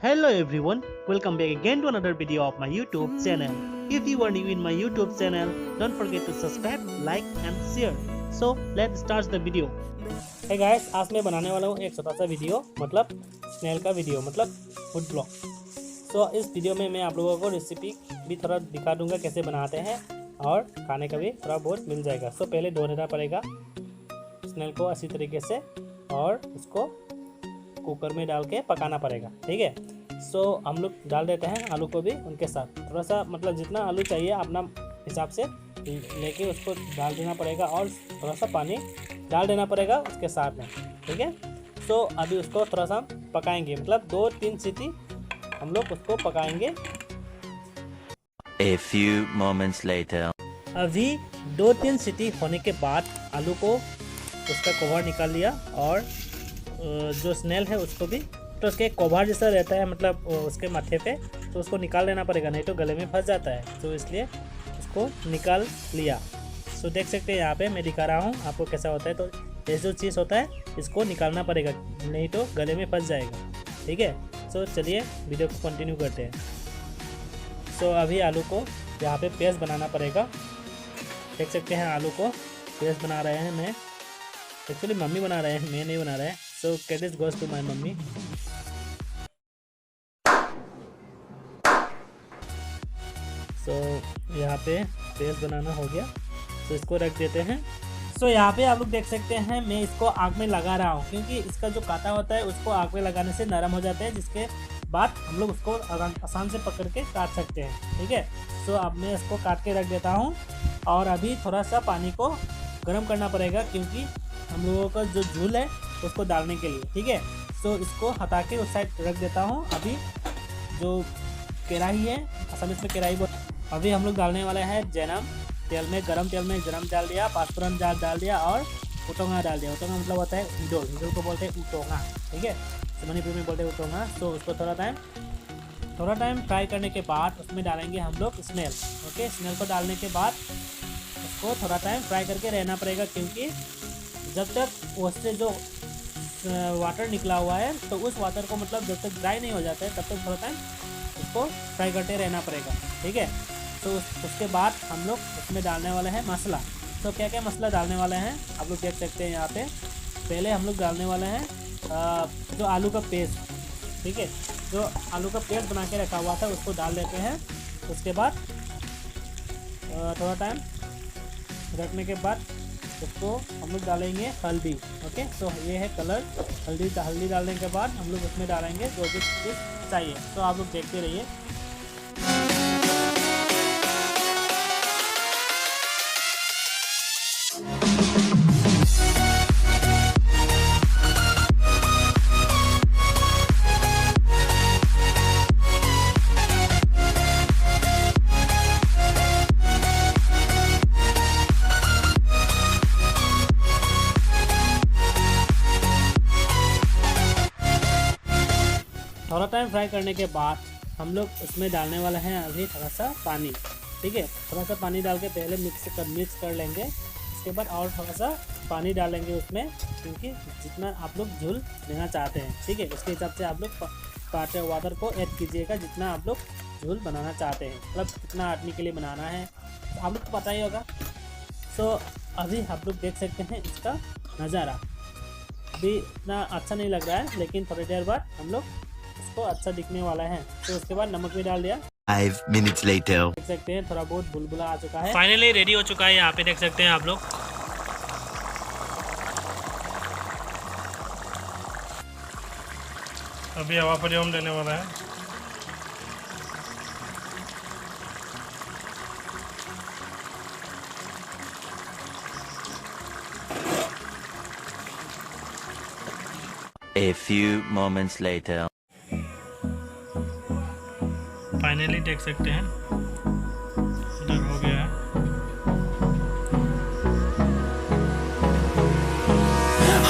Hello everyone, welcome back again to another video of my YouTube channel. If you are new in my YouTube channel, don't forget to subscribe, like and share. So let's start the video. Hey guys, आज मैं बनाने वाला हूँ एक छोटा सा video, मतलब snail का वीडियो, मतलब फूड ब्लॉग। सो इस वीडियो में मैं आप लोगों को रेसिपी भी थोड़ा दिखा दूंगा कैसे बनाते हैं और खाने का भी थोड़ा बहुत मिल जाएगा। सो पहले धो लेना पड़ेगा स्नेल को अच्छी तरीके से और उसको कुकर में डाल के पकाना पड़ेगा, ठीक है। सो हम लोग डाल देते हैं आलू को भी उनके साथ, थोड़ा सा मतलब जितना आलू चाहिए अपना हिसाब से लेके उसको डाल देना पड़ेगा और थोड़ा सा पानी डाल देना पड़ेगा उसके साथ में, ठीक है। सो अभी उसको थोड़ा सा पकाएंगे, मतलब 2-3 सीटी हम लोग उसको पकाएंगे। A few moments later. अभी 2-3 सीटी होने के बाद आलू को उसका कवर निकाल लिया और जो स्नेल है उसको भी, तो उसके कवर जैसा रहता है मतलब उसके माथे पे, तो उसको निकाल लेना पड़ेगा, नहीं तो गले में फंस जाता है। तो इसलिए उसको निकाल लिया। सो देख सकते हैं यहाँ पे मैं दिखा रहा हूँ आपको कैसा होता है। तो ये जो चीज़ होता है इसको निकालना पड़ेगा, नहीं तो गले में फंस जाएगा, ठीक है। सो चलिए वीडियो को कंटिन्यू करते हैं। सो अभी आलू को यहाँ पे पेस्ट बनाना पड़ेगा। देख सकते हैं आलू को पेस्ट बना रहे हैं, मैं एक्चुअली मम्मी बना रहे हैं, मैं नहीं बना रहा है। So credit goes to my mummy. So यहाँ पे पेस्ट बनाना हो गया, तो इसको रख देते हैं। सो यहाँ पे आप लोग देख सकते हैं मैं इसको आग में लगा रहा हूँ, क्योंकि इसका जो कांटा होता है उसको आग में लगाने से नरम हो जाता है, जिसके बाद हम लोग उसको आसान से पकड़ के काट सकते हैं, ठीक है। सो अब मैं इसको काट के रख देता हूँ और अभी थोड़ा सा पानी को गर्म करना पड़ेगा, क्योंकि हम लोगों का जो झूल है उसको डालने के लिए, ठीक है। सो इसको हटा के उस साइड रख देता हूँ। अभी जो कढ़ाई है, असमिस में कढ़ाई, अभी हम लोग डालने वाले हैं जैनम तेल में, गरम तेल में जैनम डाल दिया, पाँचफोरन डाल दिया और उटोंगा डाल दिया। उटोंगा मतलब होता है ईडोल, ईडोल को बोलते हैं उटोंगा, ठीक है। मणिपुर में बोलते हैं उटोंगा। तो उसको थोड़ा टाइम फ्राई करने के बाद उसमें डालेंगे हम लोग स्नेल, ओके। स्नेल को डालने के बाद उसको थोड़ा टाइम फ्राई करके रहना पड़ेगा, क्योंकि जब तक उससे जो वाटर निकला हुआ है तो उस वाटर को मतलब जब तक ड्राई नहीं हो जाता है तब तक थोड़ा टाइम उसको फ्राई करते रहना पड़ेगा, ठीक है। तो उसके बाद हम लोग उसमें डालने वाले हैं मसाला। तो क्या क्या मसाला डालने वाले हैं आप लोग देख सकते हैं यहाँ पे। पहले हम लोग डालने वाले हैं जो आलू का पेस्ट, ठीक है। जो आलू का पेस्ट बना के रखा हुआ था उसको डाल देते हैं। उसके बाद थोड़ा टाइम रखने के बाद उसको हम लोग डालेंगे हल्दी, ओके। सो ये है कलर, हल्दी डालने के बाद हम लोग उसमें डालेंगे जो भी चीज़ चाहिए। तो आप लोग देखते रहिए। थोड़ा टाइम फ्राई करने के बाद हम लोग उसमें डालने वाले हैं अभी थोड़ा सा पानी, ठीक है। थोड़ा सा पानी डाल के पहले मिक्स कर लेंगे। उसके बाद और थोड़ा सा पानी डालेंगे उसमें, क्योंकि जितना आप लोग झूल देना चाहते हैं, ठीक है, उसके हिसाब से आप लोग वाटर को ऐड कीजिएगा, जितना आप लोग झूल बनाना चाहते हैं, मतलब कितना आदमी के लिए बनाना है तो आप लोग को पता ही होगा। सो अभी आप लोग देख सकते हैं इसका नज़ारा। अभी इतना अच्छा नहीं लग रहा है, लेकिन थोड़ी देर बाद हम लोग उसको अच्छा दिखने वाला है। तो उसके बाद नमक भी डाल दिया। 5 minutes later. देख सकते हैं थोड़ा बहुत बुलबुला आ चुका है, फाइनली रेडी हो चुका है। यहाँ पे देख सकते हैं आप लोग। अभी हवा पर हम देने वाला है। A few moments later. Finally देख सकते हैं इधर हो गया है।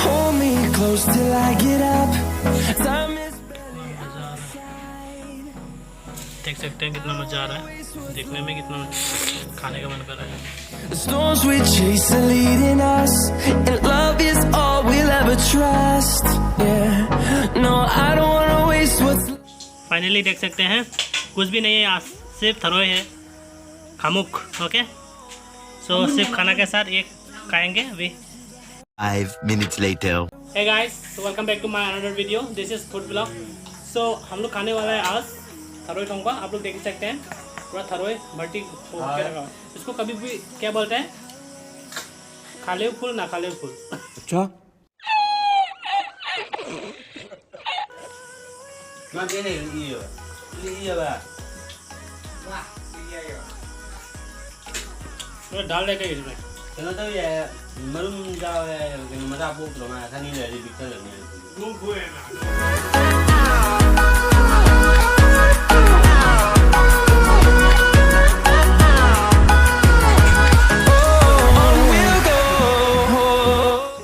Hold me close till I get up. Time is देख सकते हैं कितना मजा आ रहा है देखने में, कितना खाने का मन कर रहा है। the storms we chase are leading us, and love is all we'll ever trust. Yeah, no, I don't wanna waste what's finally देख सकते हैं कुछ भी नहीं है यहाँ, सिर्फ थरोई है, खामुक। ओके, सो सिर्फ खाना के साथ एक खाएंगे अभी। 5 minutes later. Hey guys, so welcome back to my another video. This is food vlog. So हम लोग खाने वाला है आज थरोई ठोंगा। आप लोग देख सकते हैं पूरा थरोई भट्टी के रखा है। इसको कभी भी क्या बोलते हैं, खाले फूल ना खाले फूल। अच्छा तो डाल देते हैं इसमें। इसको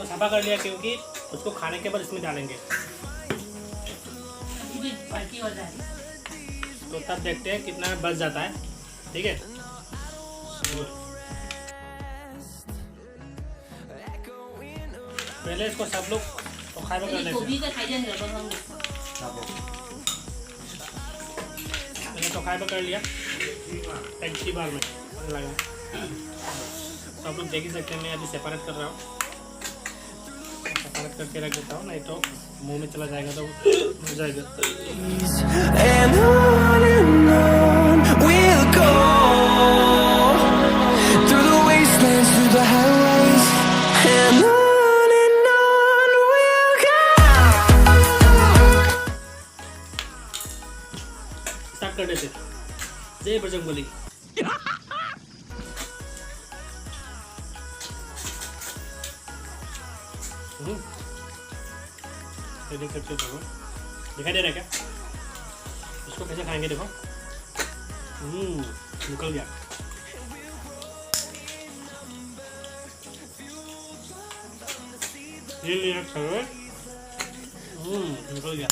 सफा कर लिया क्योंकि उसको खाने के बाद इसमें डालेंगे, तो तब देखते हैं कितना बच जाता है। ठीक है, पहले इसको सब लोग चोखाई में कर लेते हैं। मैंने चोखाई में कर लिया एक ही बार में लगा। तो आप लोग देख ही सकते हैं, मैं अभी सेपरेट कर रहा हूँ। सेपरेट करके रख देता हूँ, नहीं तो मुंह में चला जाएगा तो मर जाएगा। And on we'll go through the wastelands, through the highways, and on we'll go. Start कर देते, जय बजरंगबली। देख सकते हो, दिखाई दे रहा है क्या? इसको कैसे खाएंगे देखो। निकल गया। ये लिया खबर। निकल गया।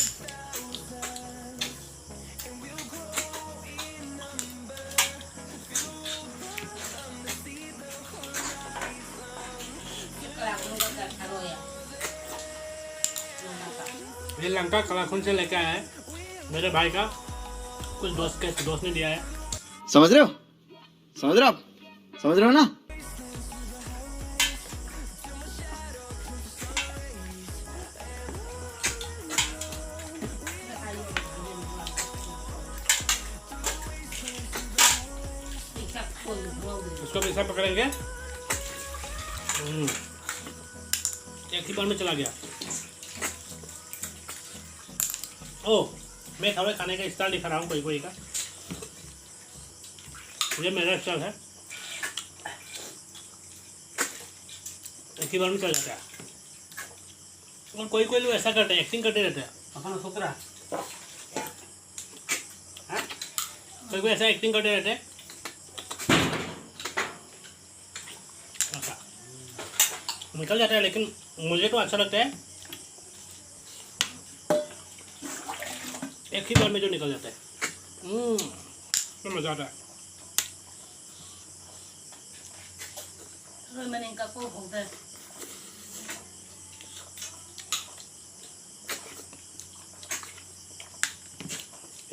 ये लंका कलाखुन से लेके आया है मेरे भाई का, कुछ दोस्त ने दिया है। समझ रहे हो, समझ रहे हो आप, समझ रहे हो ना? उसको भी ऐसा पकड़ेंगे। एक ही बार में चला गया। ओ, मैं थोड़ा खाने का स्टाइल दिखा रहा हूँ कोई का। ये मेरा स्टाइल है, एक ही बार में चल जाता है। और कोई लोग ऐसा करते हैं, एक्टिंग करते रहते हैं। अपन सोच कोई ऐसा एक्टिंग करते रहते हैं। ऐसा निकल जाता है, लेकिन मुझे तो अच्छा लगता है एक ही बार में जो निकल जाता है। तो मजा आता है।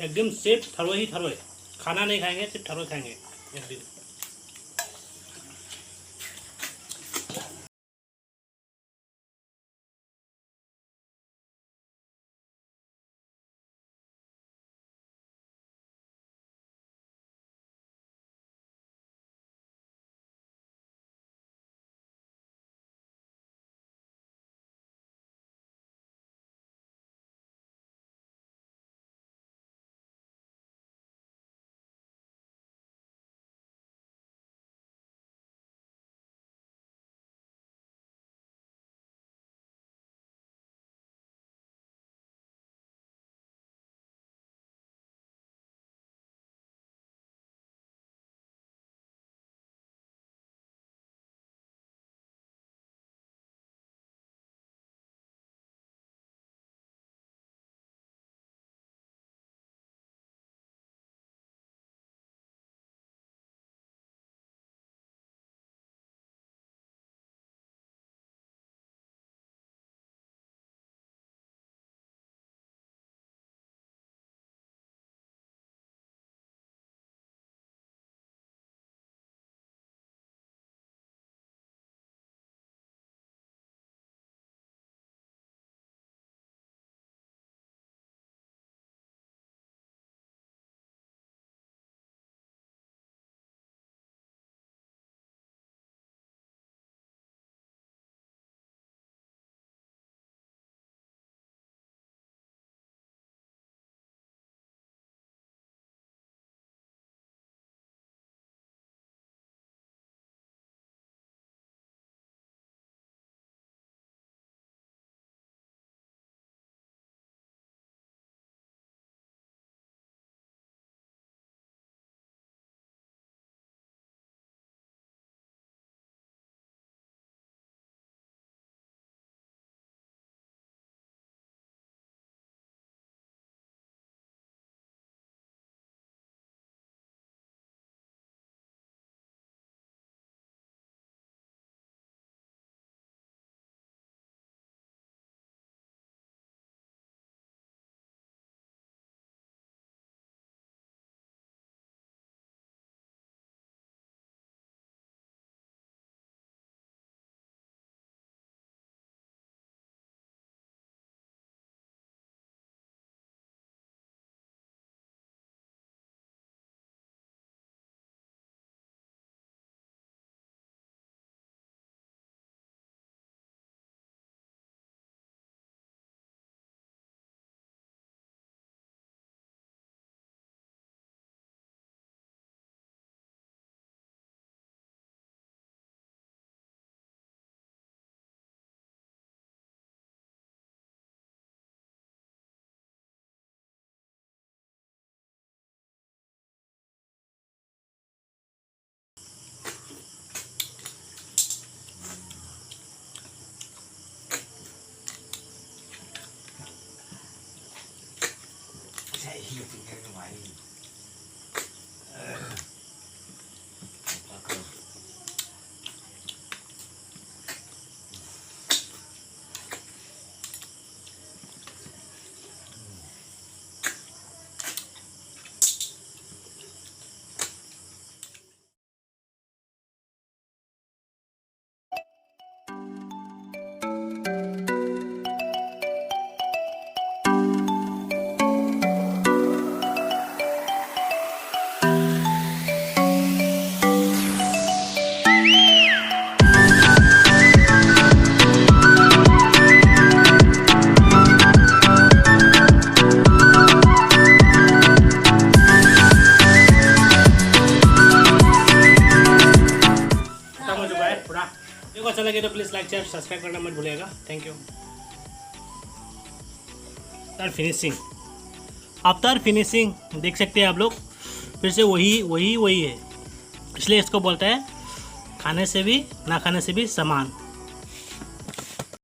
एकदम सिर्फ थरोई ही थरोई, खाना नहीं खाएंगे, सिर्फ थरोई खाएंगे एक दिन। खत्म हो चुका है पूरा। देखो अच्छा लगे तो प्लीज़ लाइक शेयर सब्सक्राइब करना मत भूलिएगा। Thank you. After finishing, after finishing देख सकते हैं आप लोग, फिर से वही है, इसलिए इसको बोलते हैं खाने से भी ना खाने से भी समान।